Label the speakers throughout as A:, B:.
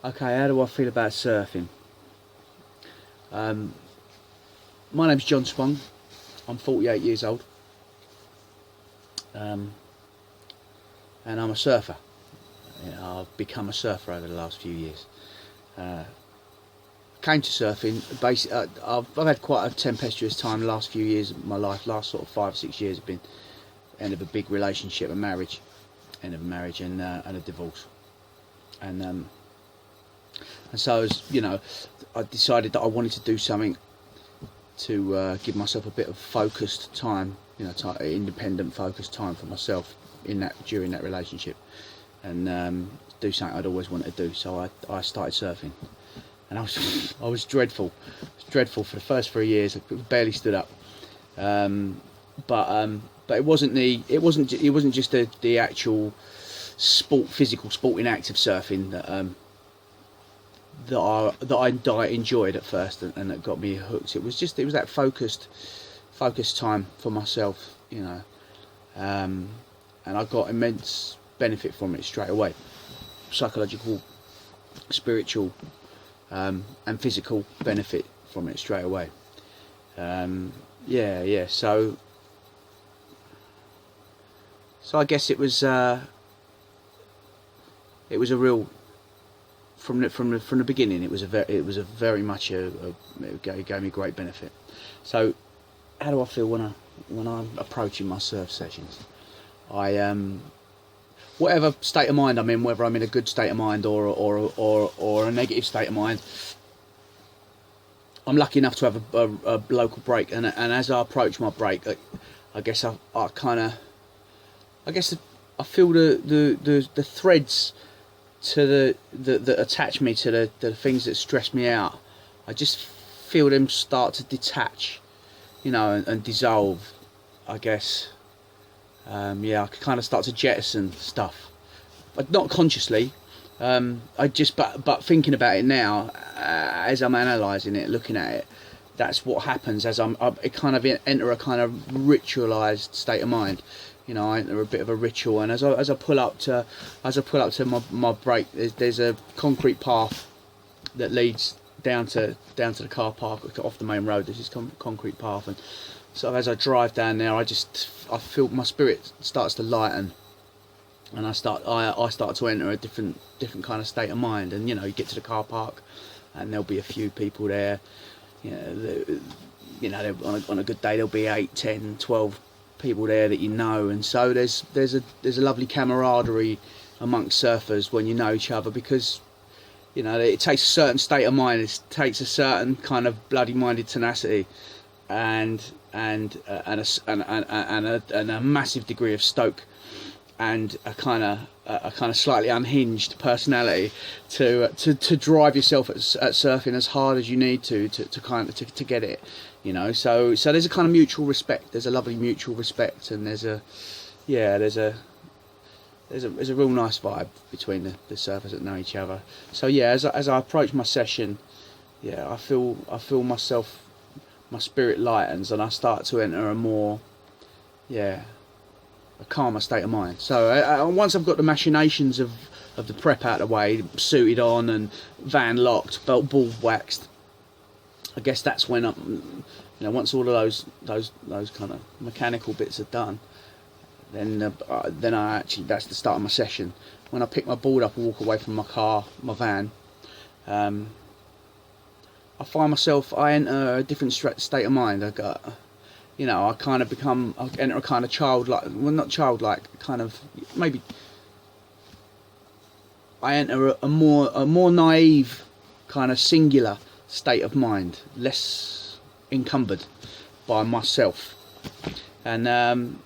A: Okay, how do I feel about surfing? My name's Jon Spong. I'm 48 years old, and I'm a surfer. I've become a surfer over the last few years. Came to surfing basically. I've had quite a tempestuous time the last few years of my life. Last sort of 5 or 6 years have been end of a big relationship, end of a marriage, and a divorce. And so, I decided that I wanted to do something to give myself a bit of focused time, independent focused time for myself during that relationship, and do something I'd always wanted to do. So I started surfing, and I was dreadful. It was dreadful for the first 3 years. I barely stood up, but it wasn't just the actual physical sporting act of surfing that I enjoyed at first, and that got me hooked. It was that focused time for myself, and I got immense benefit from it straight away, psychological, spiritual, and physical benefit from it straight away. So I guess it was a real, from the beginning, it gave me great benefit. So how do I feel when I'm approaching my surf sessions? Whatever state of mind I'm in, whether I'm in a good state of mind or a negative state of mind, I'm lucky enough to have a local break, and as I approach my break, I guess I feel the threads that attach me to the things that stress me out. I just feel them start to detach, and dissolve, I guess. I can kind of start to jettison stuff, but not consciously. But thinking about it now, as I'm analysing it, looking at it, that's what happens as I kind of enter a kind of ritualised state of mind. I enter a bit of a ritual, and as I pull up to my break, there's a concrete path that leads down to the car park off the main road. There's this concrete path, and so as I drive down there, I feel my spirit starts to lighten, and I start to enter a different kind of state of mind. And you get to the car park, and there'll be a few people there. On a good day there'll be 8, 10, 12 people there that and so there's a lovely camaraderie amongst surfers when you know each other, because it takes a certain state of mind, it takes a certain kind of bloody minded tenacity and a massive degree of stoke and a kind of slightly unhinged personality to drive yourself at surfing as hard as you need to get it. So there's a kind of mutual respect. There's a lovely mutual respect, and there's a real nice vibe between the surfers that know each other. So as I approach my session, I feel myself, my spirit lightens, and I start to enter a calmer state of mind. So once I've got the machinations of the prep out of the way, suited on and van locked, ball waxed, I guess that's when once all of those kind of mechanical bits are done, then that's the start of my session. When I pick my board up and walk away from my van, I find myself, I enter a different state of mind. I enter a kind of childlike, well, not childlike, kind of, maybe I enter a more naive, kind of singular state of mind, less encumbered by myself. And on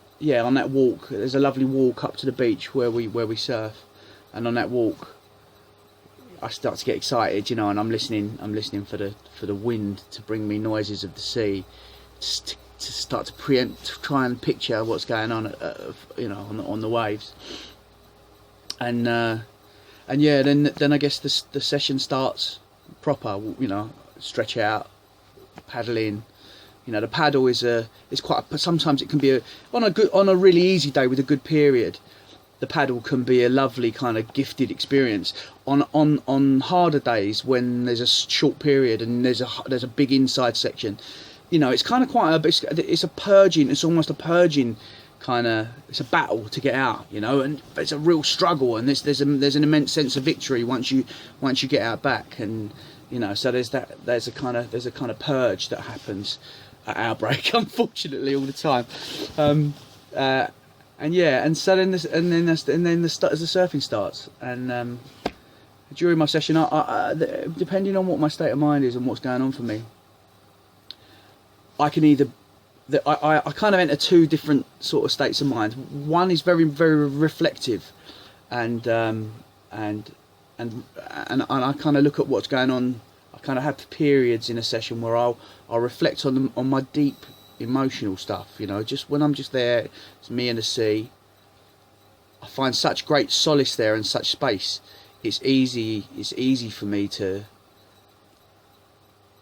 A: that walk, there's a lovely walk up to the beach where we surf, and on that walk I start to get excited, and I'm listening for the wind to bring me noises of the sea, just to start to preempt, to try and picture what's going on on the waves. And then I guess the session starts proper. Stretch out, paddle in. The paddle is quite. Sometimes it can be on a really easy day with a good period. the paddle can be a lovely kind of gifted experience. On harder days when there's a short period and there's a big inside section, you know, it's kind of quite it's a purging. It's almost a purging kind of. It's a battle to get out, you know, and it's a real struggle. And there's an immense sense of victory once you get out back, and you know, so there's a kind of purge that happens at our break, unfortunately, all the time. And yeah, and so then as the surfing starts, and during my session, I depending on what my state of mind is and what's going on for me, I can either I kind of enter two different sort of states of mind. One is very, very reflective, and I kind of look at what's going on. I kind of have periods in a session where I'll reflect on my deep emotional stuff, you know, just when I'm just there, it's me and the sea. I find such great solace there and such space. It's easy for me to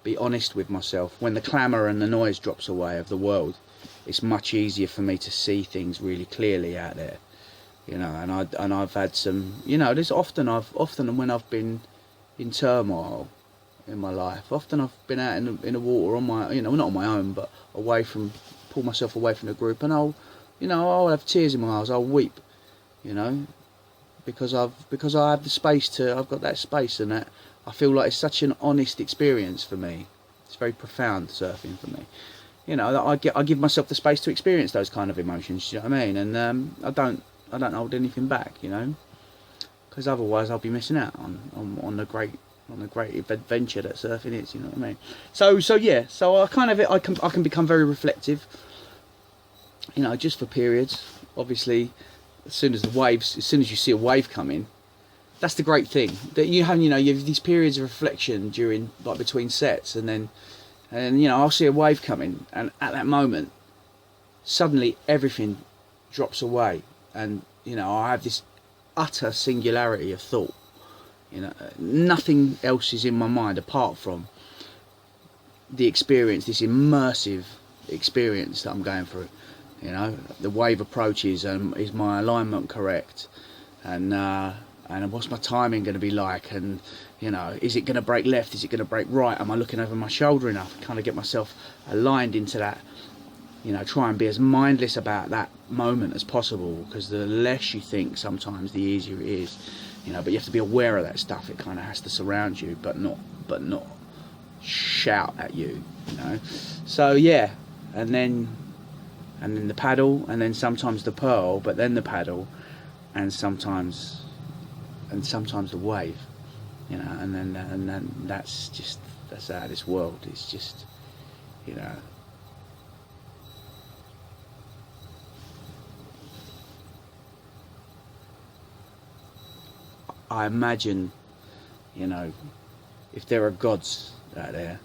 A: be honest with myself. When the clamour and the noise drops away of the world, it's much easier for me to see things really clearly out there, you know. And I've had some, you know, there's often when I've been in turmoil in my life, often I've been out in the water on my, you know, not on my own, but pull myself away from the group, and I'll have tears in my eyes, I'll weep, you know, because I have the space I've got that space, and that I feel like it's such an honest experience for me. It's very profound, surfing for me, you know, that I give myself the space to experience those kind of emotions, you know what I mean? And I don't hold anything back, you know, because otherwise I'll be missing out on the great adventure that surfing is, you know what I mean? So yeah, so I can become very reflective, you know, just for periods. Obviously, as soon as you see a wave coming, that's the great thing that you have these periods of reflection during, like, between sets, and you know, I'll see a wave coming, and at that moment suddenly everything drops away, and you know, I have this utter singularity of thought. You know, nothing else is in my mind apart from the experience, this immersive experience that I'm going through. You know, the wave approaches, and is my alignment correct, and what's my timing going to be like, and you know, is it going to break left, is it going to break right, am I looking over my shoulder enough, kind of get myself aligned into that, you know, try and be as mindless about that moment as possible, because the less you think sometimes the easier it is. You know, but you have to be aware of that stuff. It kind of has to surround you, but not shout at you. You know. So yeah, and then the paddle, and then sometimes the pearl, but then the paddle, and sometimes the wave. You know, and then that's how this world is. Just, you know. I imagine, you know, if there are gods out there,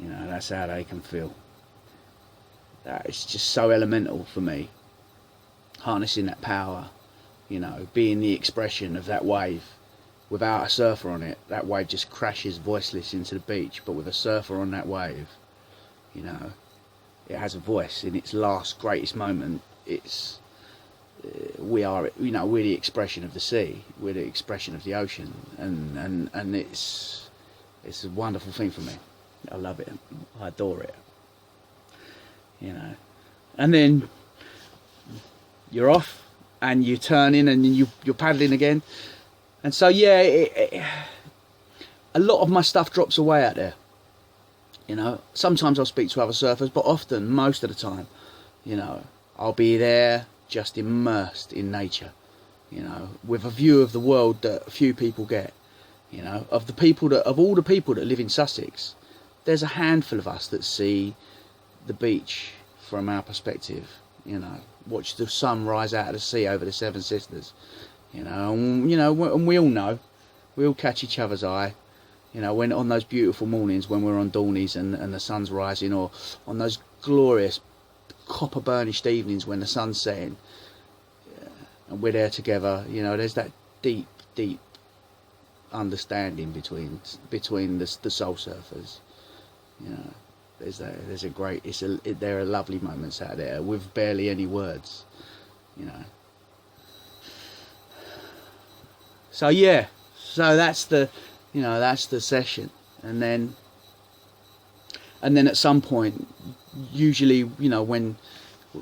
A: you know, that's how they can feel. That it's just so elemental for me, harnessing that power, you know, being the expression of that wave. Without a surfer on it, that wave just crashes voiceless into the beach, but with a surfer on that wave, you know, it has a voice. In its last greatest moment, we're the expression of the sea, we're the expression of the ocean, and it's a wonderful thing for me. I love it, I adore it, you know. And then you're off, and you turn in, and you're paddling again, and so yeah, a lot of my stuff drops away out there, you know. Sometimes I'll speak to other surfers, but often, most of the time, you know, I'll be there just immersed in nature, you know, with a view of the world that few people get. You know, of all the people that live in Sussex, there's a handful of us that see the beach from our perspective, you know, watch the sun rise out of the sea over the Seven Sisters, you know, and we all know, we all catch each other's eye, you know, when on those beautiful mornings when we're on Dornies and the sun's rising, or on those glorious copper burnished evenings when the sun's setting, and we're there together. You know, there's that deep understanding between the soul surfers. You know, there are lovely moments out there with barely any words. You know, So yeah, so that's the, you know, that's the session. And then at some point, usually, you know, when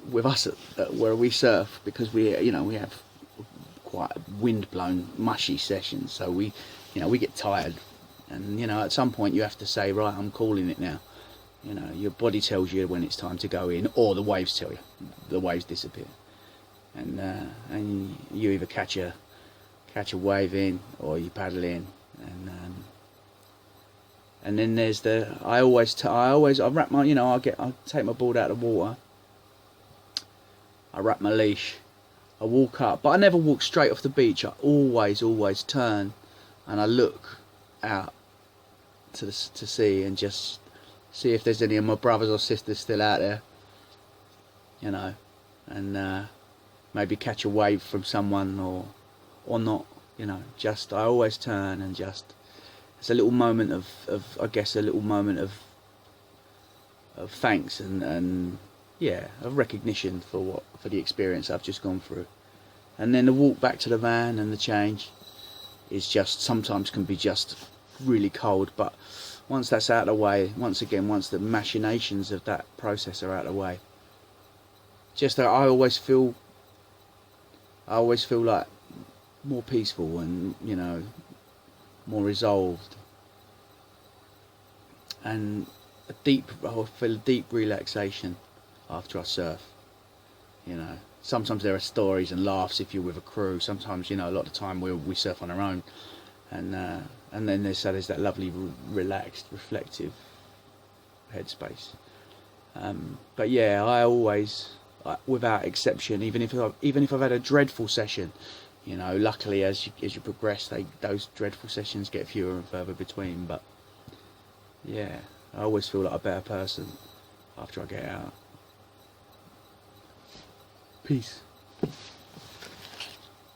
A: with us at where we surf, because we, you know, we have quite wind-blown mushy sessions, so we, you know, we get tired, and you know, at some point you have to say, right, I'm calling it now. You know, your body tells you when it's time to go in, or the waves tell you. The waves disappear, and you either catch a wave in, or you paddle in, and then there's the, I wrap my, you know, I take my board out of the water, I wrap my leash, I walk up, but I never walk straight off the beach. I always turn, and I look out to sea, and just see if there's any of my brothers or sisters still out there, you know, and maybe catch a wave from someone, or not, you know. Just, I always turn, and just, it's a little moment of I guess a little moment of thanks, and yeah, of recognition for the experience I've just gone through. And then the walk back to the van and the change is just, sometimes can be just really cold, but once that's out of the way, once the machinations of that process are out of the way, just that I always feel like more peaceful, and you know, more resolved, and I feel a deep relaxation after I surf. You know, sometimes there are stories and laughs if you're with a crew. Sometimes, you know, a lot of the time we surf on our own, and then there's that lovely relaxed, reflective headspace. But yeah, I always, without exception, even if I've had a dreadful session, you know, luckily as you progress, those dreadful sessions get fewer and further between. But yeah, I always feel like a better person after I get out. Peace.